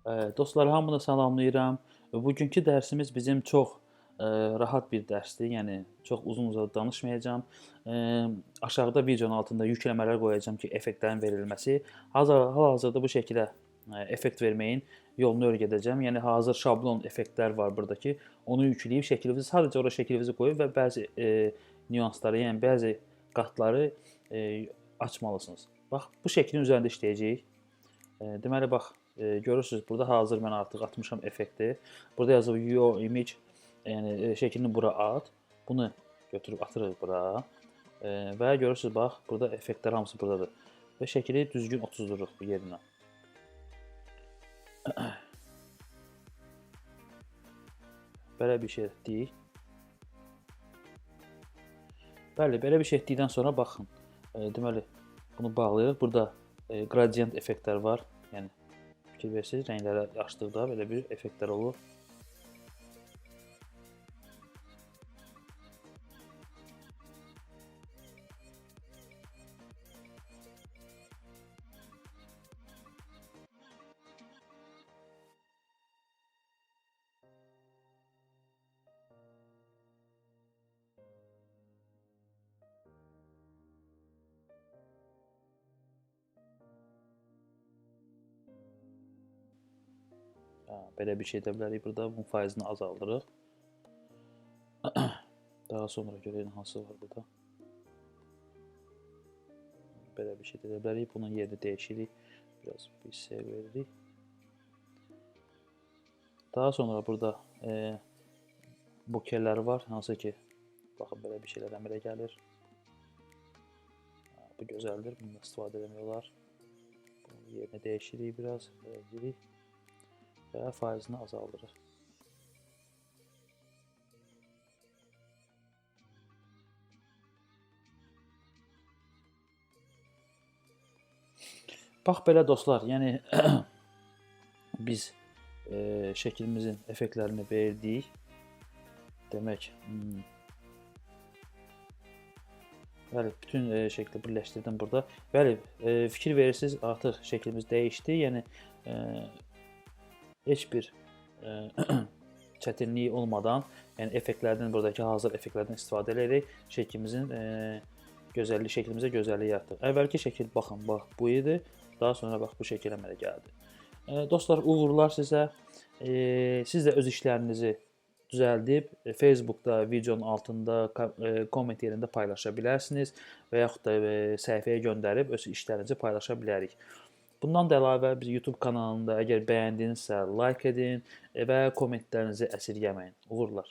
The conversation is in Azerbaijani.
Dostlar, hamını salamlayıram. Bugünkü dərsimiz bizim çox rahat bir dərsdir. Yəni çox uzun-uzadı danışmayacağam. Aşağıda videonun altında yükləmələr qoyacağam ki, effektlərin verilməsi. Hal-hazırda bu şəkilə effekt verməyin yolunu öyrədəcəm. Yəni hazır şablon effektlər var buradakı. Onu yükləyib şəklinizi sadəcə ora şəklinizi qoyub və bəzi nüansları, yəni bəzi qatları açmalısınız. Bax, bu şəklin üzərində işləyəcəyik. Deməli bax, görürsüz burada hazır mən artıq atmışam effekti. Burada yazıb Yo image, yəni şəklini bura at. Bunu götürüb atırıq bura. Və görürsüz bax, burada effektlər hamısı burdadır. Və şəkili düzgün otuzdururuq bu yerinə. Belə bir şey etdik. Bəli, belə bir şey etdikdən sonra baxın. Deməli, bunu bağlayırıq. Burada gradient effektlər var. Yəni fikir versiniz, rəngləri açdıqda belə bir effektlər olur. Belə bir şey edə bilərik burada. Bunun faizini azaldırıq. Daha sonra görək hansı var burada. Belə bir şey edə bilərik. Bunun yerini dəyişirik. Biraz bir hissəyə veririk. Daha sonra burada bukelər var. Hansı ki, baxın belə bir şeylər əmələ gəlir. Bu gözəldir. Bundan istifadə etmək olar. Bunun yerini dəyişirik biraz. Girik. Və faizini azaldırır. Bax belə dostlar, yəni biz şəklimizin effektlərini verdik. Demək, bəli, bütün şəkli birləşdirdim burada. Bəli, fikir verirsiniz, artıq şəklimiz dəyişdi. Yəni heç bir çətinlik olmadan, yəni effektlərdən, buradakı hazır effektlərdən istifadə edərək şəklimizin şəklimizə gözəllik yaratdıq. Əvvəlki şəkil baxın, bax bu idi. Daha sonra bax bu şəkil əmələ gəldi. Dostlar, uğurlar sizə. Siz də öz işlərinizi düzəldib Facebookda videonun altında komment yerində paylaşa bilərsiniz və yaxud da səhifəyə göndərib öz işlərinizi paylaşa bilərik. Bundan da əlavə biz YouTube kanalında əgər bəyəndinizsə like edin və kommentlərinizi əsirgəməyin. Uğurlar.